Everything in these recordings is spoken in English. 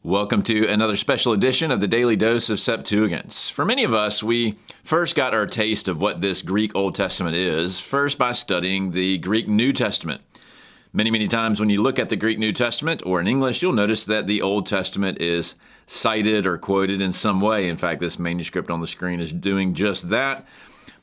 Welcome to another special edition of the Daily Dose of Septuagint. For many of us, we first got our taste of what this Greek Old Testament is, first by studying the Greek New Testament. Many times when you look at the Greek New Testament, or in English, you'll notice that the Old Testament is cited or quoted in some way. In fact, this manuscript on the screen is doing just that,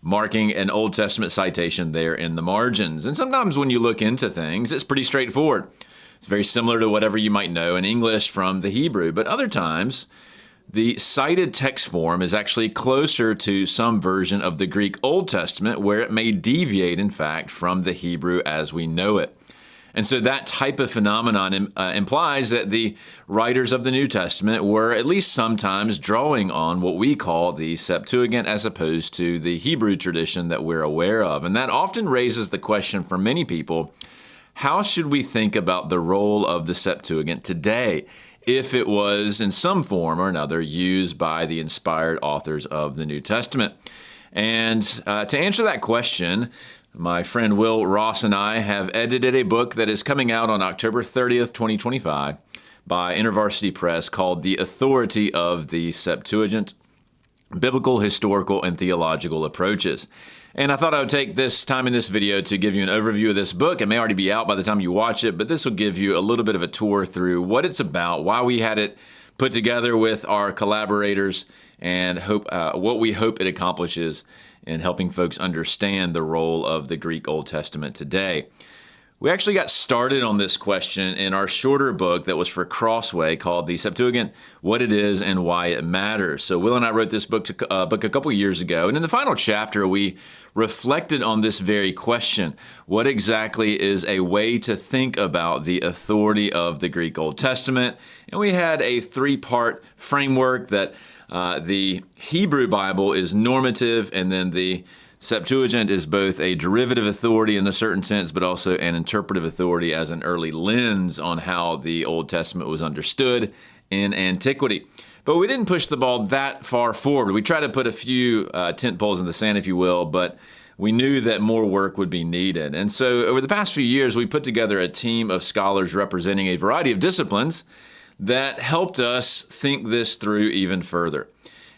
marking an Old Testament citation there in the margins. And sometimes when you look into things, it's pretty straightforward. It's very similar to whatever you might know in English from the Hebrew, but other times, the cited text form is actually closer to some version of the Greek Old Testament where it may deviate, in fact, from the Hebrew as we know it. And so that type of phenomenon implies that the writers of the New Testament were at least sometimes drawing on what we call the Septuagint as opposed to the Hebrew tradition that we're aware of. And that often raises the question for many people, how should we think about the role of the Septuagint today if it was in some form or another used by the inspired authors of the New Testament? And to answer that question, my friend Will Ross and I have edited a book that is coming out on October 30th, 2025 by InterVarsity Press called The Authority of the Septuagint, Biblical, Historical, and Theological Approaches. And I thought I would take this time in this video to give you an overview of this book. It may already be out by the time you watch it, but this will give you a little bit of a tour through what it's about, why we had it put together with our collaborators, and what we hope it accomplishes in helping folks understand the role of the Greek Old Testament today. We actually got started on this question in our shorter book that was for Crossway called The Septuagint, What It Is and Why It Matters. So Will and I wrote this book a couple years ago, and in the final chapter, we reflected on this very question. What exactly is a way to think about the authority of the Greek Old Testament? And we had a three-part framework that the Hebrew Bible is normative, and then the Septuagint is both a derivative authority in a certain sense, but also an interpretive authority as an early lens on how the Old Testament was understood in antiquity. But we didn't push the ball that far forward. We tried to put a few tent poles in the sand, if you will, but we knew that more work would be needed. And so over the past few years, we put together a team of scholars representing a variety of disciplines that helped us think this through even further.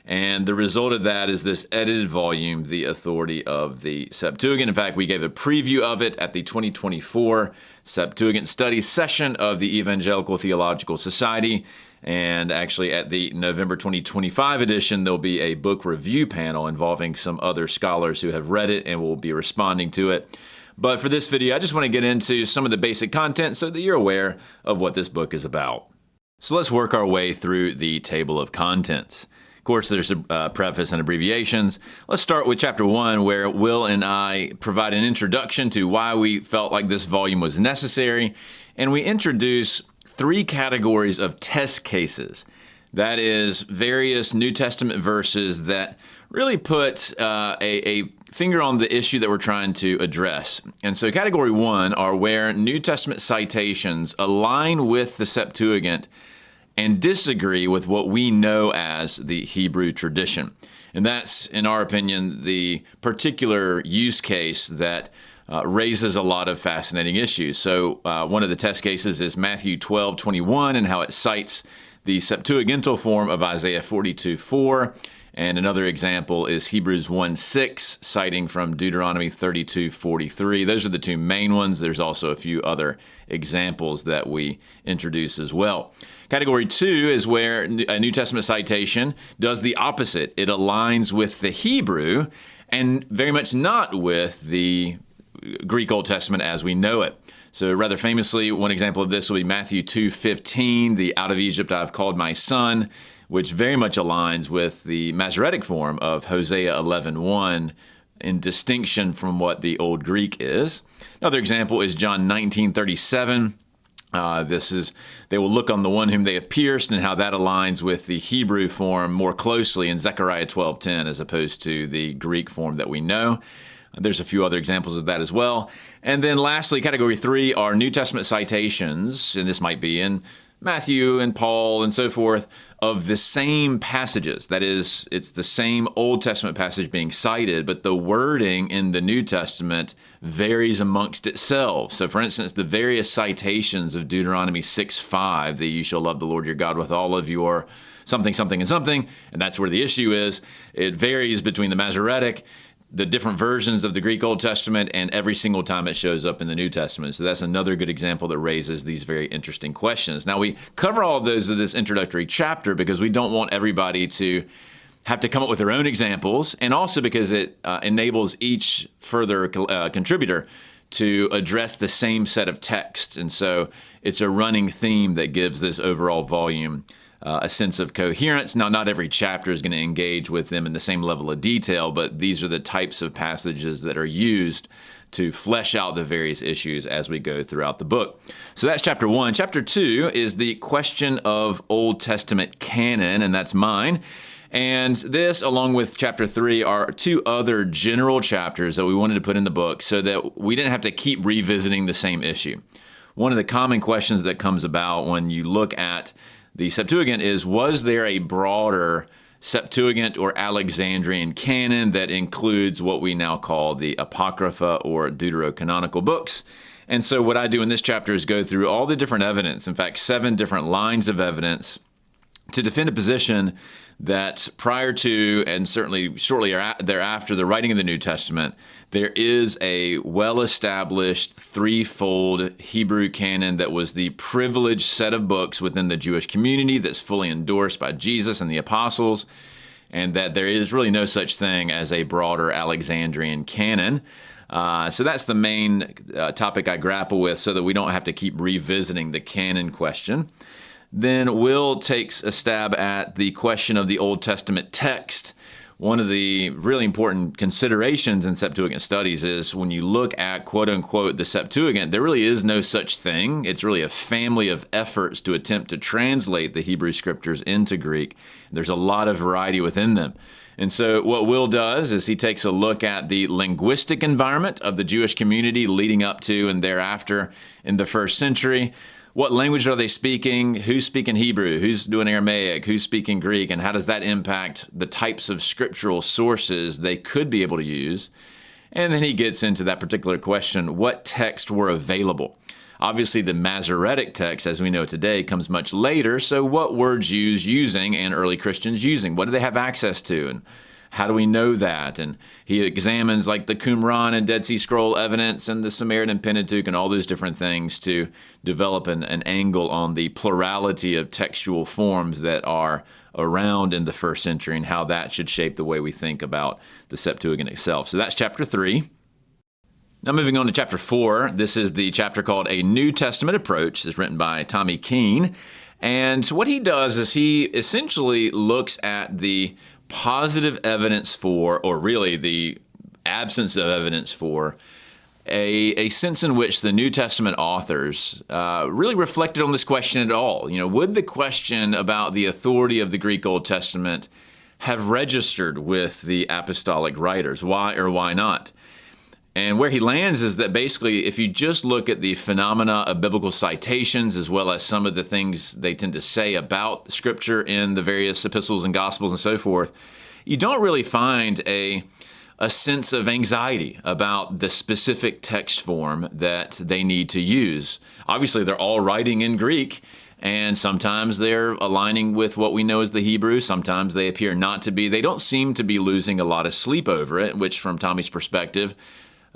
And the result of that is this edited volume, The Authority of the Septuagint. In fact, we gave a preview of it at the 2024 Septuagint Study Session of the Evangelical Theological Society. And actually at the November 2025 edition, there'll be a book review panel involving some other scholars who have read it and will be responding to it. But for this video, I just want to get into some of the basic content so that you're aware of what this book is about. So let's work our way through the table of contents. Of course, there's a preface and abbreviations. Let's start with chapter 1, where Will and I provide an introduction to why we felt like this volume was necessary, and we introduce 3 categories of test cases. That is, various New Testament verses that really put a finger on the issue that we're trying to address. And so category 1 are where New Testament citations align with the Septuagint and disagree with what we know as the Hebrew tradition. And that's, in our opinion, the particular use case that raises a lot of fascinating issues. So one of the test cases is Matthew 12:21 and how it cites the Septuagintal form of Isaiah 42:4. And another example is Hebrews 1:6, citing from Deuteronomy 32:43. Those are the 2 main ones. There's also a few other examples that we introduce as well. Category 2 is where a New Testament citation does the opposite. It aligns with the Hebrew and very much not with the Greek Old Testament as we know it. So rather famously, one example of this will be Matthew 2:15, the "Out of Egypt I have called my son," which very much aligns with the Masoretic form of Hosea 11:1 in distinction from what the Old Greek is. Another example is John 19:37. They will look on the one whom they have pierced, and how that aligns with the Hebrew form more closely in Zechariah 12:10 as opposed to the Greek form that we know. There's a few other examples of that as well. And then lastly, category 3 are New Testament citations, and this might be in Matthew and Paul and so forth of the same passages. That is, it's the same Old Testament passage being cited, but the wording in the New Testament varies amongst itself. So, for instance, the various citations of Deuteronomy 6:5, that you shall love the Lord your God with all of your something, something, and something, and that's where the issue is. It varies between the Masoretic, the different versions of the Greek Old Testament, and every single time it shows up in the New Testament. So that's another good example that raises these very interesting questions. Now, we cover all of those in this introductory chapter because we don't want everybody to have to come up with their own examples, and also because it enables each further contributor to address the same set of texts. And so it's a running theme that gives this overall volume a sense of coherence. Now, not every chapter is going to engage with them in the same level of detail, but these are the types of passages that are used to flesh out the various issues as we go throughout the book. So that's chapter 1. Chapter 2 is the question of Old Testament canon, and that's mine. And this, along with chapter 3, are two other general chapters that we wanted to put in the book so that we didn't have to keep revisiting the same issue. One of the common questions that comes about when you look at the Septuagint is, was there a broader Septuagint or Alexandrian canon that includes what we now call the Apocrypha or Deuterocanonical books? And so what I do in this chapter is go through all the different evidence, in fact, 7 different lines of evidence, to defend a position that prior to, and certainly shortly thereafter, the writing of the New Testament, there is a well-established threefold Hebrew canon that was the privileged set of books within the Jewish community that's fully endorsed by Jesus and the apostles, and that there is really no such thing as a broader Alexandrian canon. So that's the main topic I grapple with so that we don't have to keep revisiting the canon question. Then Will takes a stab at the question of the Old Testament text. One of the really important considerations in Septuagint studies is when you look at, quote unquote, the Septuagint, there really is no such thing. It's really a family of efforts to attempt to translate the Hebrew scriptures into Greek. There's a lot of variety within them. And so what Will does is he takes a look at the linguistic environment of the Jewish community leading up to and thereafter in the first century. What language are they speaking? Who's speaking Hebrew? Who's doing Aramaic? Who's speaking Greek? And how does that impact the types of scriptural sources they could be able to use? And then he gets into that particular question, what texts were available? Obviously, the Masoretic text, as we know today, comes much later. So what were Jews using and early Christians using? What do they have access to? And how do we know that? And he examines like the Qumran and Dead Sea Scroll evidence and the Samaritan Pentateuch and all those different things to develop an angle on the plurality of textual forms that are around in the first century and how that should shape the way we think about the Septuagint itself. So that's chapter 3. Now moving on to chapter 4, this is the chapter called A New Testament Approach. It's written by Tommy Keene. And what he does is he essentially looks at the positive evidence for, or really the absence of evidence for, a sense in which the New Testament authors really reflected on this question at all. You know, would the question about the authority of the Greek Old Testament have registered with the apostolic writers? Why or why not? And where he lands is that basically, if you just look at the phenomena of biblical citations, as well as some of the things they tend to say about Scripture in the various epistles and Gospels and so forth, you don't really find a sense of anxiety about the specific text form that they need to use. Obviously, they're all writing in Greek, and sometimes they're aligning with what we know as the Hebrew. Sometimes they appear not to be. They don't seem to be losing a lot of sleep over it, which from Tommy's perspective,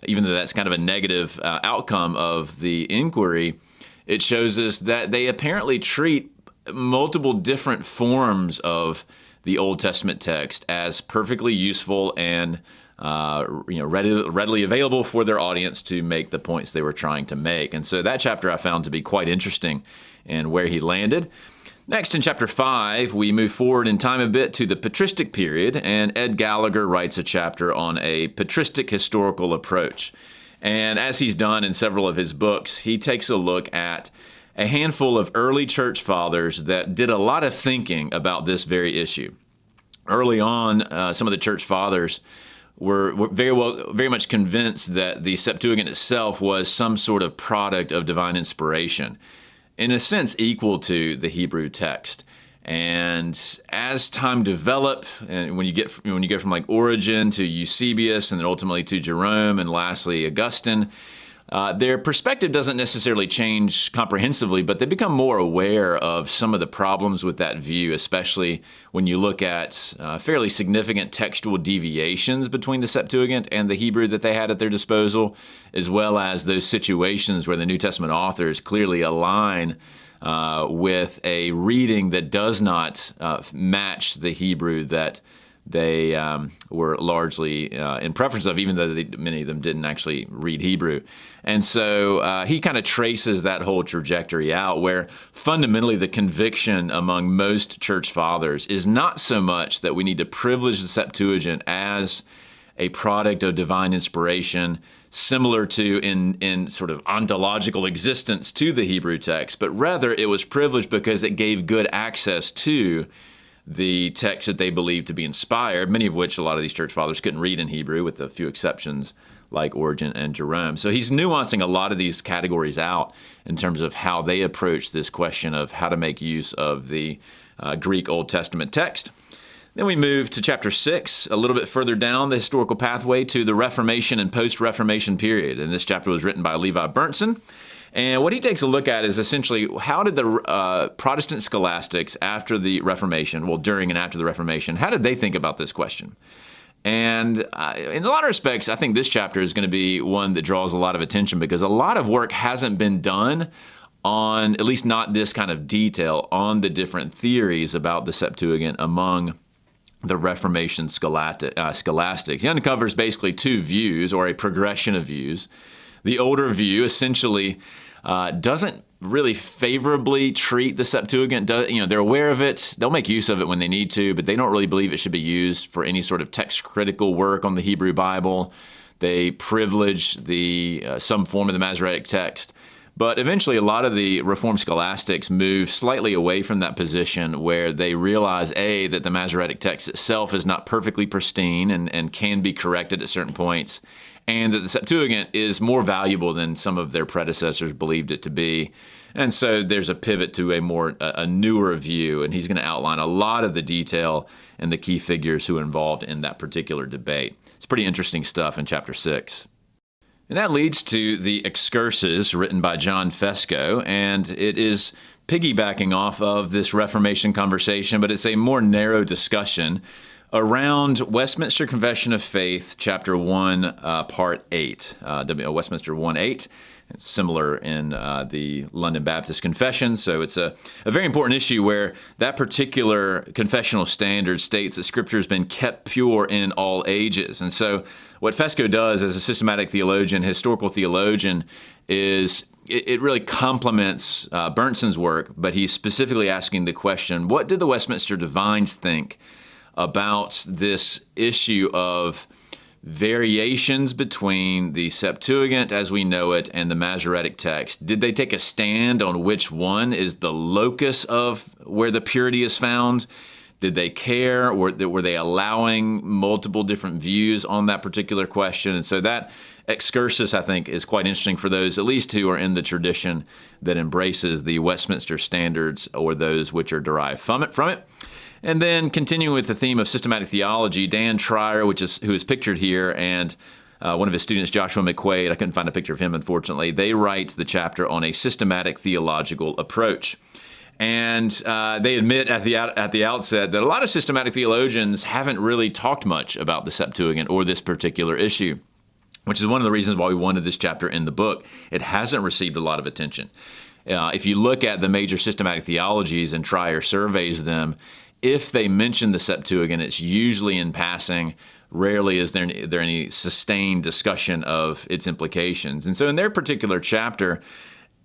even though that's kind of a negative outcome of the inquiry, it shows us that they apparently treat multiple different forms of the Old Testament text as perfectly useful and readily available for their audience to make the points they were trying to make. And so that chapter I found to be quite interesting in where he landed. Next, in chapter 5, we move forward in time a bit to the patristic period, and Ed Gallagher writes a chapter on a patristic historical approach. And as he's done in several of his books, he takes a look at a handful of early church fathers that did a lot of thinking about this very issue. Early on, some of the church fathers were very much convinced that the Septuagint itself was some sort of product of divine inspiration. in a sense, equal to the Hebrew text. And as time developed, and when you go from like Origen to Eusebius, and then ultimately to Jerome, and lastly Augustine, their perspective doesn't necessarily change comprehensively, but they become more aware of some of the problems with that view, especially when you look at fairly significant textual deviations between the Septuagint and the Hebrew that they had at their disposal, as well as those situations where the New Testament authors clearly align with a reading that does not match the Hebrew that they were largely in preference of, even though many of them didn't actually read Hebrew. And so he kind of traces that whole trajectory out, where fundamentally the conviction among most church fathers is not so much that we need to privilege the Septuagint as a product of divine inspiration, similar to in sort of ontological existence to the Hebrew text, but rather it was privileged because it gave good access to the text that they believed to be inspired, many of which a lot of these church fathers couldn't read in Hebrew, with a few exceptions like Origen and Jerome. So he's nuancing a lot of these categories out in terms of how they approach this question of how to make use of the Greek Old Testament text. Then we move to chapter 6, a little bit further down the historical pathway to the Reformation and post-Reformation period. And this chapter was written by Levi Berntsen. And what he takes a look at is essentially how did the Protestant scholastics after the Reformation, well, during and after the Reformation, how did they think about this question? And in a lot of respects, I think this chapter is going to be one that draws a lot of attention, because a lot of work hasn't been done on, at least not this kind of detail, on the different theories about the Septuagint among the Reformation scholastics. He uncovers basically two views, or a progression of views. The older view essentially doesn't really favorably treat the Septuagint. They're aware of it. They'll make use of it when they need to, but they don't really believe it should be used for any sort of text-critical work on the Hebrew Bible. They privilege some form of the Masoretic text. But eventually, a lot of the Reformed scholastics move slightly away from that position, where they realize, A, that the Masoretic text itself is not perfectly pristine and can be corrected at certain points, and that the Septuagint is more valuable than some of their predecessors believed it to be. And so there's a pivot to a newer view, and he's going to outline a lot of the detail and the key figures who are involved in that particular debate. It's pretty interesting stuff in chapter 6. And that leads to the Excursus written by John Fesco, and it is piggybacking off of this Reformation conversation, but it's a more narrow discussion around Westminster Confession of Faith, Chapter 1, Part 8, Westminster 1:8. It's similar in the London Baptist Confession, so it's a very important issue where that particular confessional standard states that Scripture has been kept pure in all ages. And so what Fesco does as a systematic theologian, historical theologian, is it really complements Berntsen's work, but he's specifically asking the question, what did the Westminster Divines think about this issue of variations between the Septuagint as we know it and the Masoretic text? Did they take a stand on which one is the locus of where the purity is found? Did they care? Were they allowing multiple different views on that particular question? And so that excursus, I think, is quite interesting for those, at least who are in the tradition that embraces the Westminster standards, or those which are derived from it. And then continuing with the theme of systematic theology, Dan Trier, who is pictured here, and one of his students, Joshua McQuaid, I couldn't find a picture of him, unfortunately, they write the chapter on a systematic theological approach. And they admit at the outset that a lot of systematic theologians haven't really talked much about the Septuagint or this particular issue, which is one of the reasons why we wanted this chapter in the book. It hasn't received a lot of attention. If you look at the major systematic theologies, and Trier surveys them, if they mention the Septuagint, it's usually in passing. Rarely is there any sustained discussion of its implications. And so in their particular chapter,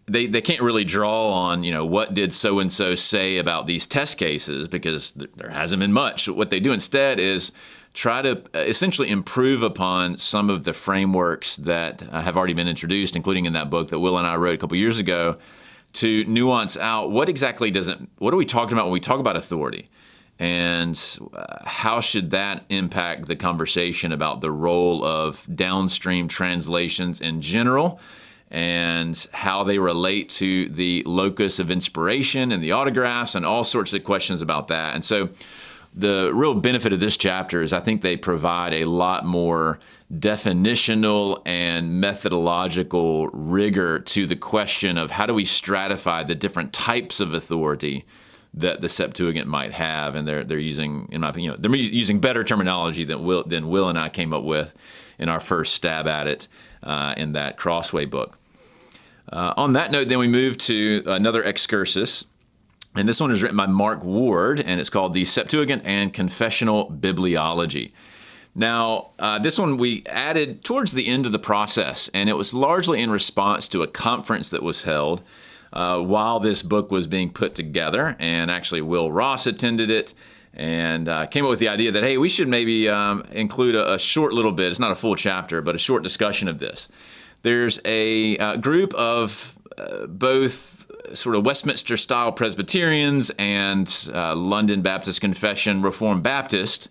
they can't really draw on, what did so-and-so say about these test cases, because there hasn't been much. What they do instead is try to essentially improve upon some of the frameworks that have already been introduced, including in that book that Will and I wrote a couple years ago, to nuance out what are we talking about when we talk about authority, and how should that impact the conversation about the role of downstream translations in general, and how they relate to the locus of inspiration and the autographs and all sorts of questions about that. And so the real benefit of this chapter is I think they provide a lot more definitional and methodological rigor to the question of how do we stratify the different types of authority that the Septuagint might have, and they're using, in my opinion, they're using better terminology than Will and I came up with in our first stab at it in that Crossway book. On that note, then we move to another excursus, and this one is written by Mark Ward, and it's called The Septuagint and Confessional Bibliology. Now, this one we added towards the end of the process, and it was largely in response to a conference that was held while this book was being put together, and actually Will Ross attended it and came up with the idea that, hey, we should maybe include a short little bit, it's not a full chapter, but a short discussion of this. There's a group of both sort of Westminster-style Presbyterians and London Baptist Confession Reformed Baptist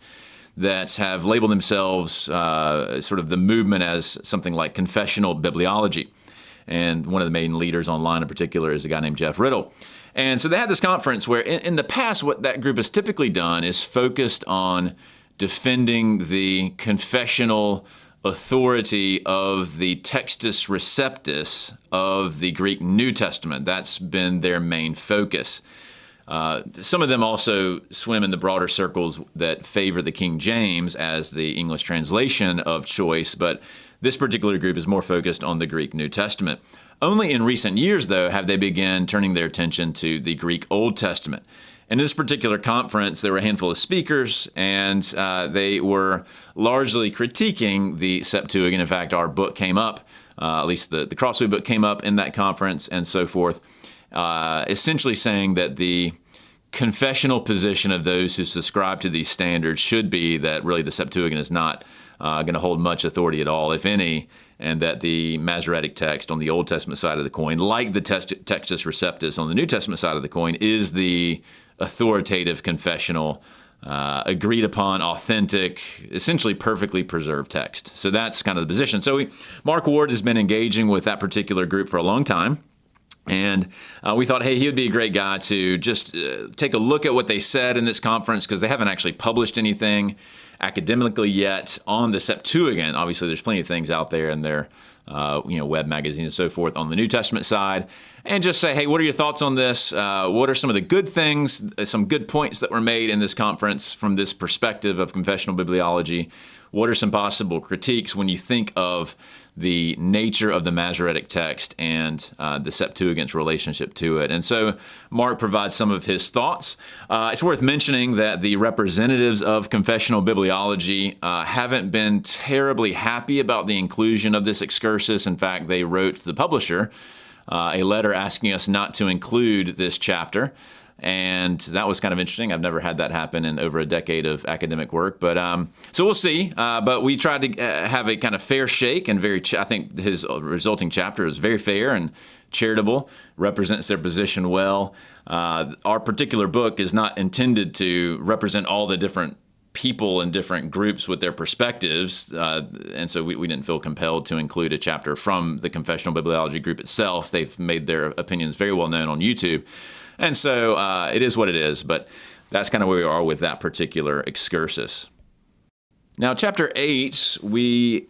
that have labeled themselves sort of the movement as something like confessional bibliology. And one of the main leaders online in particular is a guy named Jeff Riddle. And so they had this conference where in the past what that group has typically done is focused on defending the confessional authority of the Textus Receptus of the Greek New Testament. That's been their main focus. Some of them also swim in the broader circles that favor the King James as the English translation of choice, but this particular group is more focused on the Greek New Testament. Only in recent years, though, have they begun turning their attention to the Greek Old Testament. In this particular conference, there were a handful of speakers, and they were largely critiquing the Septuagint. In fact, our book came up, at least the Crossway book came up in that conference and so forth, essentially saying that the confessional position of those who subscribe to these standards should be that really the Septuagint is not going to hold much authority at all, if any, and that the Masoretic text on the Old Testament side of the coin, like the Textus Receptus on the New Testament side of the coin, is the authoritative, confessional, agreed upon, authentic, essentially perfectly preserved text. So that's kind of the position. So Mark Ward has been engaging with that particular group for a long time. And we thought, hey, he would be a great guy to just take a look at what they said in this conference, because they haven't actually published anything academically yet on the Septuagint. Obviously, there's plenty of things out there in their web magazines and so forth on the New Testament side. And just say, hey, what are your thoughts on this? What are some of the good things, some good points that were made in this conference from this perspective of confessional bibliology? What are some possible critiques when you think of the nature of the Masoretic text and the Septuagint's relationship to it? And so Mark provides some of his thoughts. It's worth mentioning that the representatives of confessional bibliology haven't been terribly happy about the inclusion of this excursus. In fact, they wrote to the publisher a letter asking us not to include this chapter. And that was kind of interesting. I've never had that happen in over a decade of academic work. But so we'll see. But we tried to have a kind of fair shake, and I think his resulting chapter is very fair and charitable, represents their position well. Our particular book is not intended to represent all the different people and different groups with their perspectives, and so we didn't feel compelled to include a chapter from the confessional bibliology group itself. They've made their opinions very well known on YouTube. And so it is what it is, but that's kind of where we are with that particular excursus. Now, chapter 8, we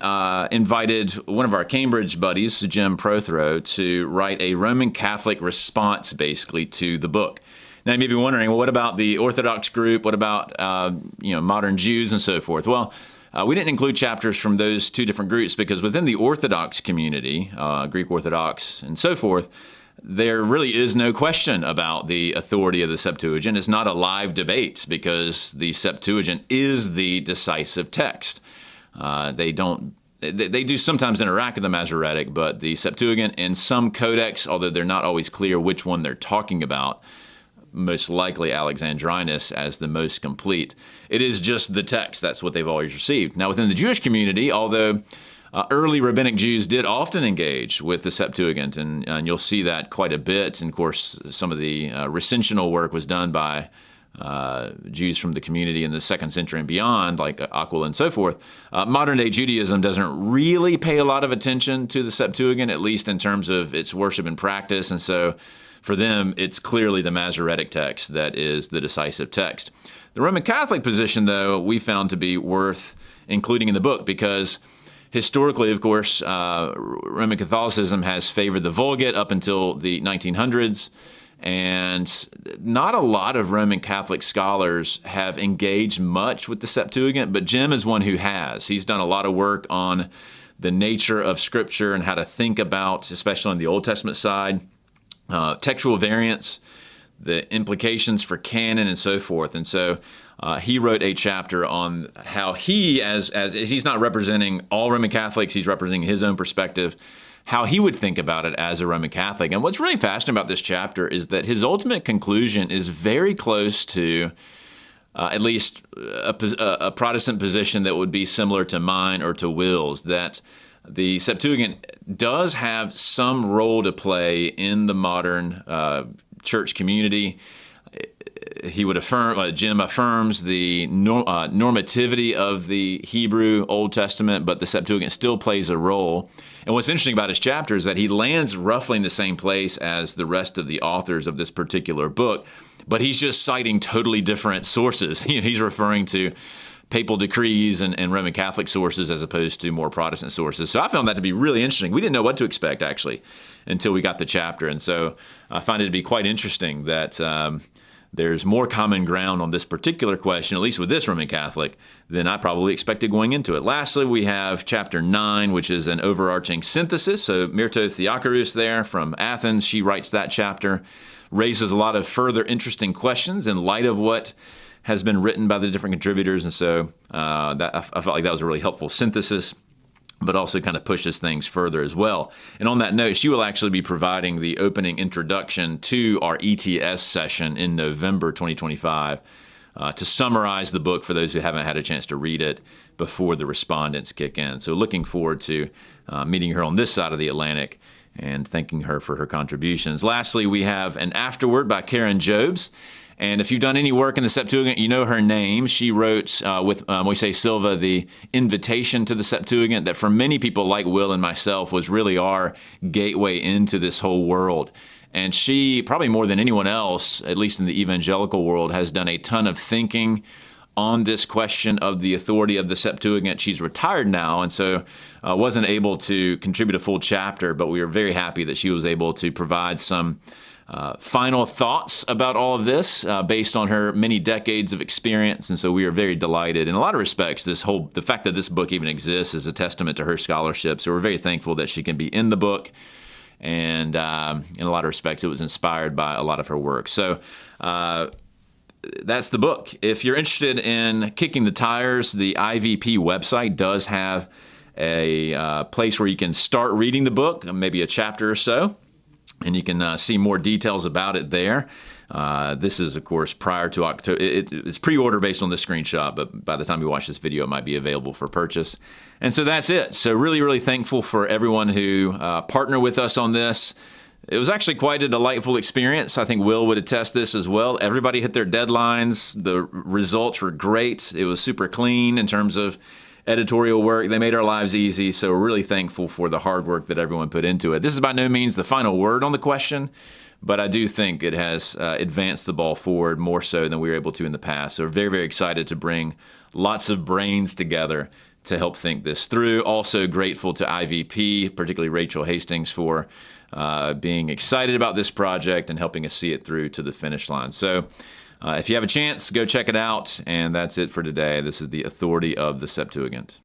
invited one of our Cambridge buddies, Jim Prothero, to write a Roman Catholic response, basically, to the book. Now, you may be wondering, well, what about the Orthodox group? What about modern Jews and so forth? Well, we didn't include chapters from those two different groups because within the Orthodox community, Greek Orthodox and so forth, there really is no question about the authority of the Septuagint. It's not a live debate because the Septuagint is the decisive text. They do sometimes interact with the Masoretic, but the Septuagint in some codex, although they're not always clear which one they're talking about, most likely Alexandrinus as the most complete. It is just the text. That's what they've always received. Now, within the Jewish community, although early rabbinic Jews did often engage with the Septuagint, and you'll see that quite a bit. And of course, some of the recensional work was done by Jews from the community in the 2nd century and beyond, like Aquila and so forth. Modern-day Judaism doesn't really pay a lot of attention to the Septuagint, at least in terms of its worship and practice, and so for them, it's clearly the Masoretic text that is the decisive text. The Roman Catholic position, though, we found to be worth including in the book because historically, of course, Roman Catholicism has favored the Vulgate up until the 1900s. And not a lot of Roman Catholic scholars have engaged much with the Septuagint, but Jim is one who has. He's done a lot of work on the nature of Scripture and how to think about, especially on the Old Testament side, textual variants, the implications for canon, and so forth. And so he wrote a chapter on how he, as he's not representing all Roman Catholics, he's representing his own perspective, how he would think about it as a Roman Catholic. And what's really fascinating about this chapter is that his ultimate conclusion is very close to at least a Protestant position that would be similar to mine or to Will's, that the Septuagint does have some role to play in the modern church community. He would affirm, Jim affirms the normativity of the Hebrew Old Testament, but the Septuagint still plays a role. And what's interesting about his chapter is that he lands roughly in the same place as the rest of the authors of this particular book, but he's just citing totally different sources. He's referring to papal decrees and Roman Catholic sources as opposed to more Protestant sources. So I found that to be really interesting. We didn't know what to expect, actually, until we got the chapter. And so I find it to be quite interesting that there's more common ground on this particular question, at least with this Roman Catholic, than I probably expected going into it. Lastly, we have chapter 9, which is an overarching synthesis. So Myrto Theochorus there from Athens, she writes that chapter, raises a lot of further interesting questions in light of what has been written by the different contributors. And so I felt like that was a really helpful synthesis, but also kind of pushes things further as well. And on that note, she will actually be providing the opening introduction to our ETS session in November 2025 to summarize the book for those who haven't had a chance to read it before the respondents kick in. So looking forward to meeting her on this side of the Atlantic and thanking her for her contributions. Lastly, we have an afterword by Karen Jobes. And if you've done any work in the Septuagint, you know her name. She wrote with Moise Silva the invitation to the Septuagint that for many people like Will and myself was really our gateway into this whole world. And she, probably more than anyone else, at least in the evangelical world, has done a ton of thinking on this question of the authority of the Septuagint. She's retired now, and so wasn't able to contribute a full chapter, but we are very happy that she was able to provide some final thoughts about all of this based on her many decades of experience, and so we are very delighted. In a lot of respects, the fact that this book even exists is a testament to her scholarship, so we're very thankful that she can be in the book, and in a lot of respects, it was inspired by a lot of her work. So that's the book. If you're interested in kicking the tires, the IVP website does have a place where you can start reading the book, maybe a chapter or so, and you can see more details about it there. This is, of course, prior to October. It's pre-order based on this screenshot, but by the time you watch this video, it might be available for purchase. And so that's it. So really, really thankful for everyone who partnered with us on this. It was actually quite a delightful experience. I think Will would attest this as well. Everybody hit their deadlines. The results were great. It was super clean in terms of editorial work. They made our lives easy, so we're really thankful for the hard work that everyone put into it. This is by no means the final word on the question, but I do think it has advanced the ball forward more so than we were able to in the past. So we're very, very excited to bring lots of brains together to help think this through. Also grateful to IVP, particularly Rachel Hastings, for being excited about this project and helping us see it through to the finish line. So if you have a chance, go check it out. And that's it for today. This is the authority of the Septuagint.